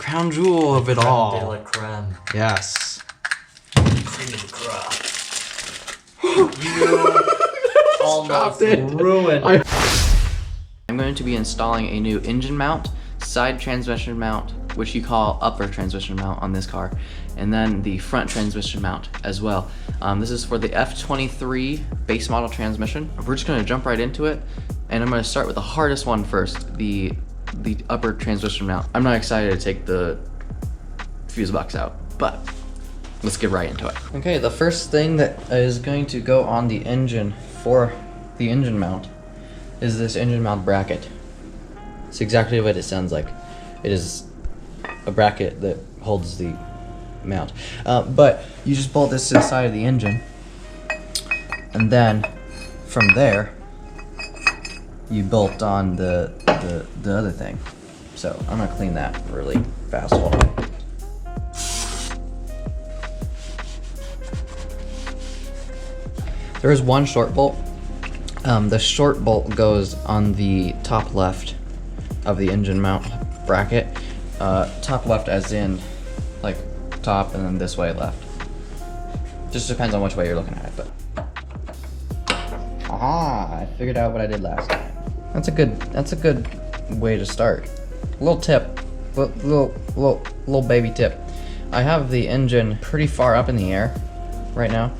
crown jewel of it all. Creme de la creme. Yes. Cream of the crop. You almost ruined. I'm going to be installing a new engine mount, side transmission mount, which you call upper transmission mount on this car, and then the front transmission mount as well. This is for the F23 base model transmission. We're just going to jump right into it, and I'm going to start with the hardest one first, the upper transmission mount. I'm not excited to take the fuse box out, but let's get right into it. Okay, the first thing that is going to go on the engine for the engine mount is this engine mount bracket. It's exactly what it sounds like. It is a bracket that holds the mount. But you just bolt this to the side of the engine, and then from there you bolt on the other thing. So I'm gonna clean that really fast. Hold on. There is one short bolt. The short bolt goes on the top left of the engine mount bracket. Top left as in like top, and then this way left. Just depends on which way you're looking at it, but. Aha, I figured out what I did last time. That's a good way to start. Little tip, little baby tip. I have the engine pretty far up in the air right now,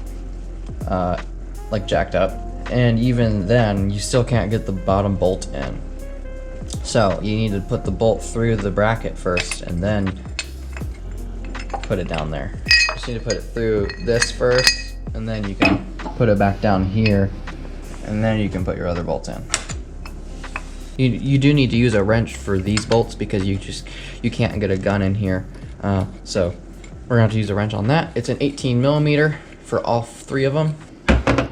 like jacked up, and even then you still can't get the bottom bolt in. So you need to put the bolt through the bracket first and then put it down there. Just need to put it through this first, and then you can put it back down here, and then you can put your other bolts in. You do need to use a wrench for these bolts because you can't get a gun in here. So we're gonna have to use a wrench on that. It's an 18mm for all three of them.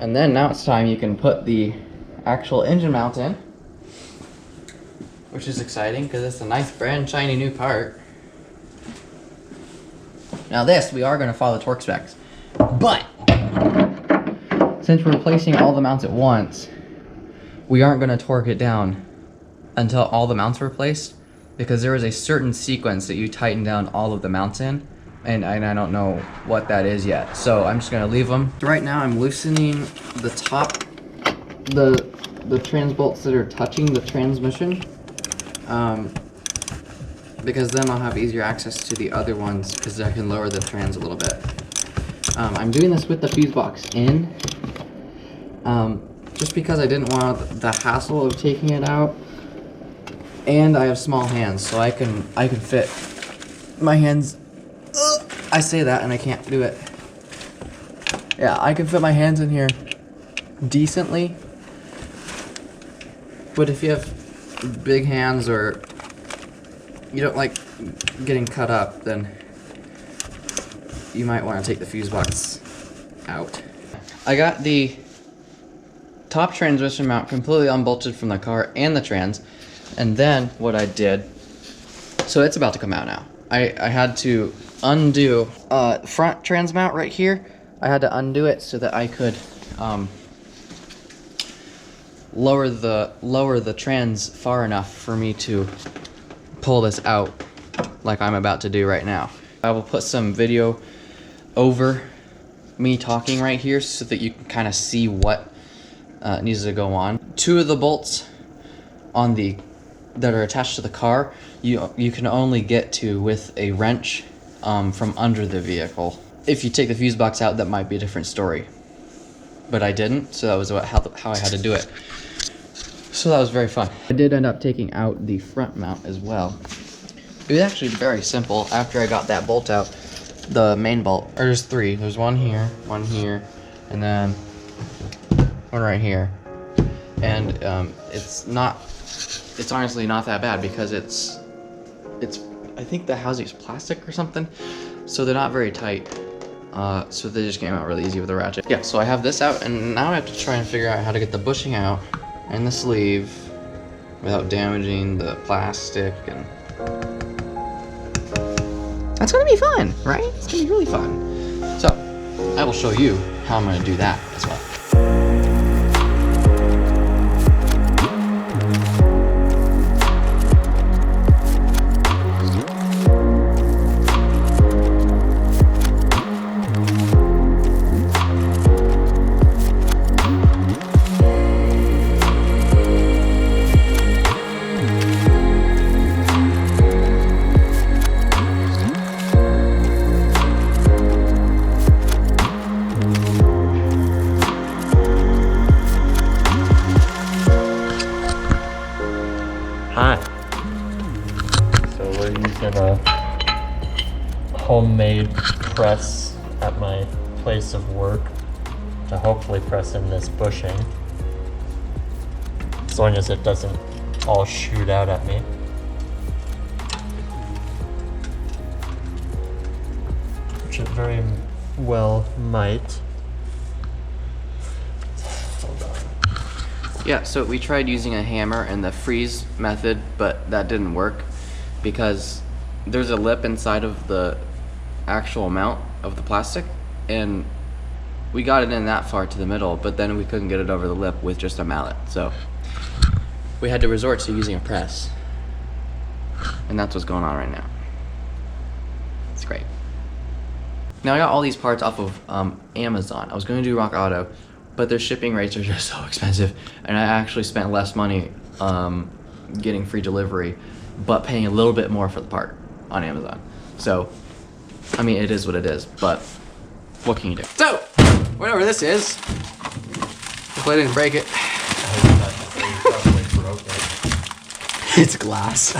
And then now it's time you can put the actual engine mount in, which is exciting because it's a nice brand shiny new part. Now this, we are going to follow the torque specs, but since we're replacing all the mounts at once, we aren't going to torque it down until all the mounts are replaced, because there is a certain sequence that you tighten down all of the mounts in, and I don't know what that is yet. So I'm just going to leave them. Right now I'm loosening the top, the trans bolts that are touching the transmission, because then I'll have easier access to the other ones because I can lower the trans a little bit. I'm doing this with the fuse box in, just because I didn't want the hassle of taking it out, and I have small hands, so I can fit my hands. I say that and I can't do it. Yeah, I can fit my hands in here decently, but if you have big hands or you don't like getting cut up, then you might want to take the fuse box out. I got the top transmission mount completely unbolted from the car and the trans, and then what I did, so it's about to come out now. I had to undo front trans mount right here. I had to undo it so that I could lower the trans far enough for me to pull this out like I'm about to do right now. I will put some video over me talking right here so that you can kind of see what needs to go on. Two of the bolts on that are attached to the car, you can only get to with a wrench from under the vehicle. If you take the fuse box out, that might be a different story, but I didn't, so that was how I had to do it. So that was very fun. I did end up taking out the front mount as well. It was actually very simple. After I got that bolt out, the main bolt, or there's three. There's one here, and then one right here. And it's honestly not that bad because it's I think the housing is plastic or something, so they're not very tight. So they just came out really easy with the ratchet. Yeah, so I have this out, and now I have to try and figure out how to get the bushing out and the sleeve without damaging the plastic, and that's gonna be fun, right? It's gonna be really fun. So I will show you how I'm gonna do that as well. a homemade press at my place of work to hopefully press in this bushing, as long as it doesn't all shoot out at me. Which it very well might. Hold on. Yeah, so we tried using a hammer and the freeze method, but that didn't work because there's a lip inside of the actual mount of the plastic, and we got it in that far to the middle, but then we couldn't get it over the lip with just a mallet. So we had to resort to using a press, and that's what's going on right now. It's great. Now I got all these parts off of Amazon. I was going to do Rock Auto, but their shipping rates are just so expensive, and I actually spent less money getting free delivery, but paying a little bit more for the part on Amazon. So, I mean, it is what it is, but what can you do? So, whatever this is, hopefully I didn't break it. It's glass.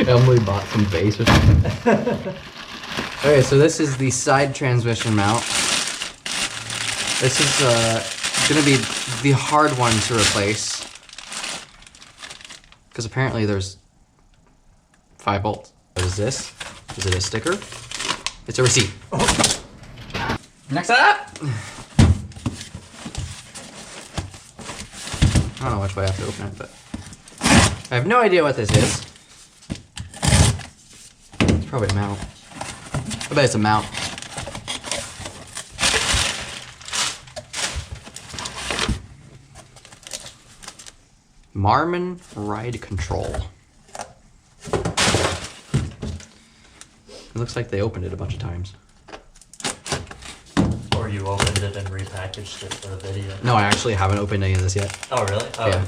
Emily bought some base or something. Okay, so this is the side transmission mount. This is gonna be the hard one to replace, because apparently there's 5 bolts. What is this? Is it a sticker? It's a receipt. Oh. Next up! I don't know which way I have to open it, but I have no idea what this is. It's probably a mount. I bet it's a mount. Marmon ride control. It looks like they opened it a bunch of times. Or you opened it and repackaged it for the video. No, I actually haven't opened any of this yet. Oh, really? Oh, yeah.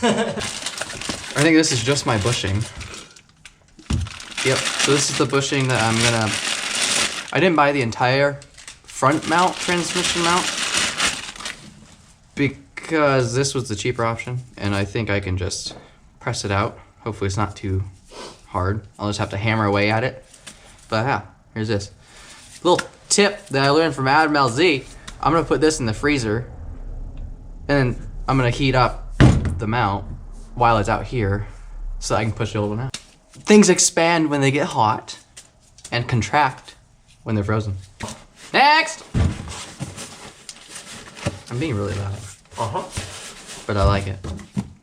Okay. I think this is just my bushing. Yep, so this is the bushing that I'm gonna... I didn't buy the entire front mount, transmission mount, because this was the cheaper option, and I think I can just press it out. Hopefully it's not too hard. I'll just have to hammer away at it. But yeah, here's this. Little tip that I learned from Adam LZ. I'm gonna put this in the freezer, and then I'm gonna heat up the mount while it's out here so I can push the old one out. Things expand when they get hot and contract when they're frozen. Next! I'm being really loud. Uh-huh. But I like it.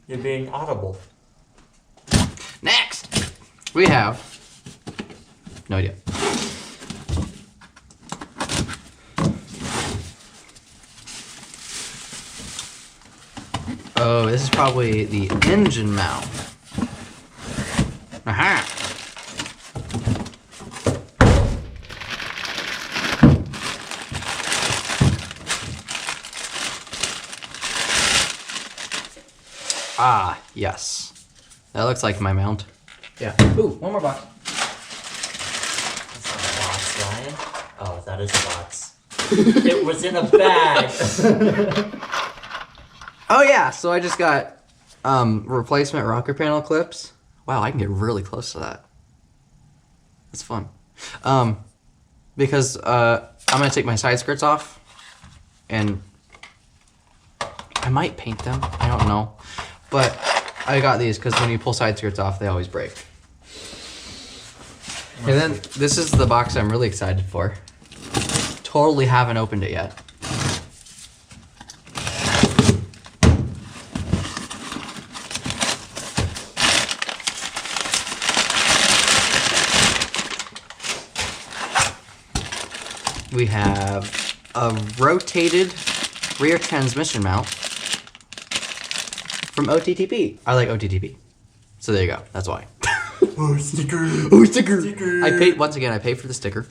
You're being audible. Next! We have... No idea. Oh, this is probably the engine mount. Aha! Ah, yes. That looks like my mount. Yeah. Ooh, one more box. That's not a box, Ryan. Oh, that is a box. It was in a bag. Oh yeah, so I just got replacement rocker panel clips. Wow, I can get really close to that. That's fun. Because I'm gonna take my side skirts off, and I might paint them. I don't know, but I got these because when you pull side skirts off, they always break. And then this is the box I'm really excited for. Totally haven't opened it yet. We have a rotated rear transmission mount from OTTP. I like OTTP. So there you go. That's why. Oh, sticker. Oh, sticker. Sticker. I paid, once again, I paid for the sticker.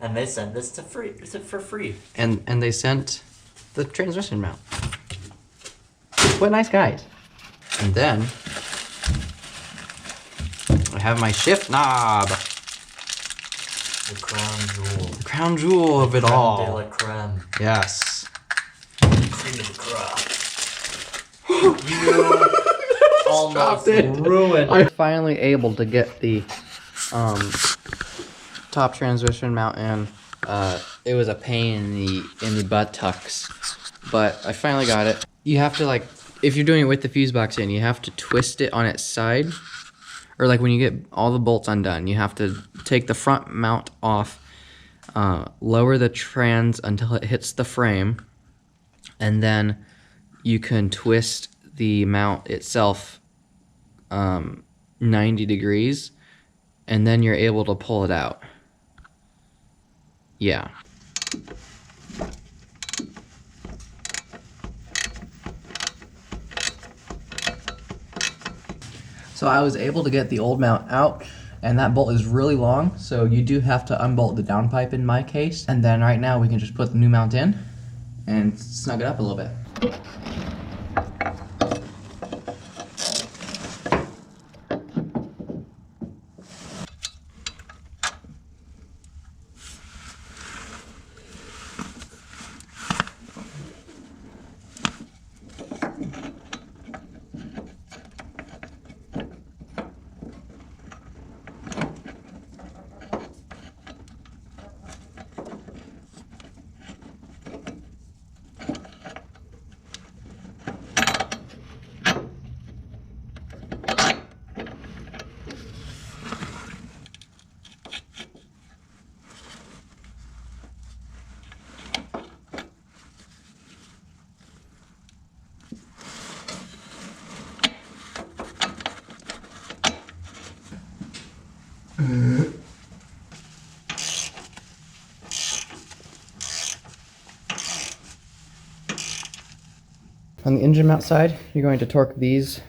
And they sent this for free. And they sent the transmission mount. What nice guys. And then I have my shift knob. The crown jewel. The crown jewel of it all. Creme de la creme. Yes. Cream of the crop. You almost dropped it. ruined. I'm finally able to get the top transmission mount in. It was a pain in the buttocks, but I finally got it. You have to, like, if you're doing it with the fuse box in, you have to twist it on its side, or like when you get all the bolts undone, you have to take the front mount off, lower the trans until it hits the frame, and then you can twist the mount itself 90 degrees, and then you're able to pull it out. Yeah. So I was able to get the old mount out, and that bolt is really long, so you do have to unbolt the downpipe in my case. And then right now we can just put the new mount in and snug it up a little bit. On the engine mount side, you're going to torque these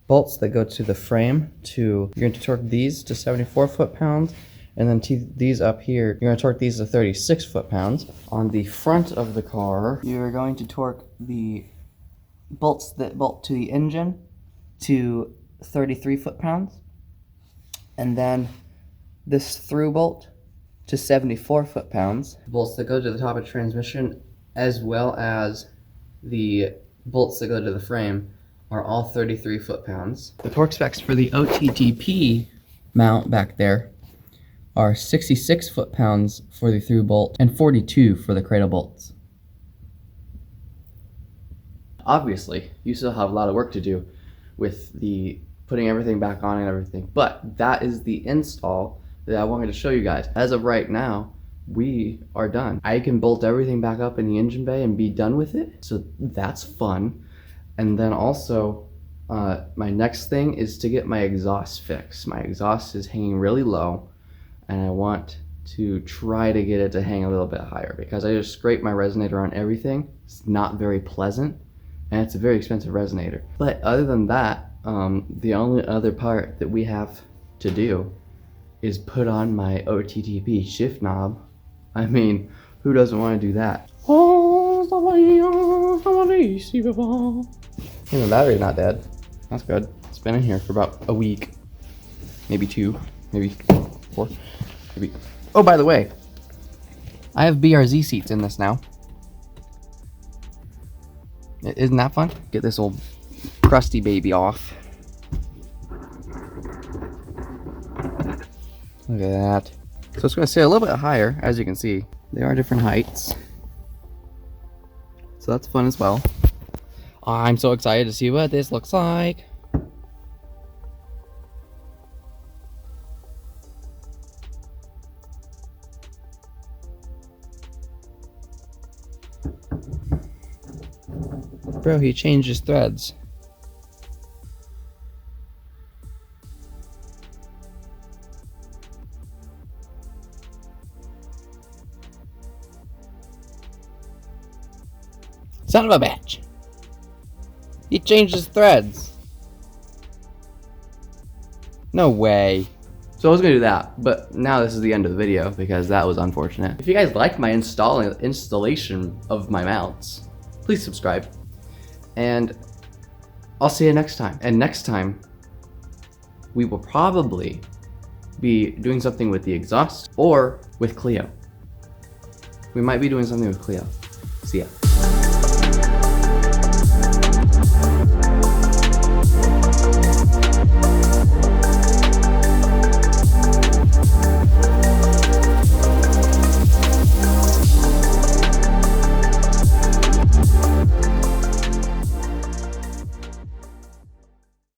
bolts that go to the frame you're going to torque these to 74 foot-pounds, and then these up here, you're going to torque these to 36 foot-pounds. On the front of the car, you're going to torque the bolts that bolt to the engine to 33 foot-pounds, and then this through bolt to 74 foot-pounds. Bolts that go to the top of transmission, as well as the bolts that go to the frame, are all 33 foot-pounds. The torque specs for the OTTP mount back there are 66 foot-pounds for the through bolt and 42 for the cradle bolts. Obviously, you still have a lot of work to do with the putting everything back on and everything, but that is the install that I wanted to show you guys. As of right now, we are done. I can bolt everything back up in the engine bay and be done with it, so that's fun. And then also, my next thing is to get my exhaust fixed. My exhaust is hanging really low, and I want to try to get it to hang a little bit higher, because I just scraped my resonator on everything. It's not very pleasant, and it's a very expensive resonator. But other than that, the only other part that we have to do is put on my OTTP shift knob. I mean, who doesn't want to do that? And the battery's not dead. That's good. It's been in here for about a week. Maybe 2, maybe 4, maybe. Oh, by the way, I have BRZ seats in this now. Isn't that fun? Get this old crusty baby off. Look at that. So it's going to stay a little bit higher, as you can see. They are different heights. So that's fun as well. I'm so excited to see what this looks like. Bro, he changed his threads. Son of a bitch. He changed his threads. No way. So I was gonna do that, but now this is the end of the video because that was unfortunate. If you guys like my installation of my mounts, please subscribe. And I'll see you next time. And next time, we will probably be doing something with the exhaust or with Clio. We might be doing something with Clio. See ya.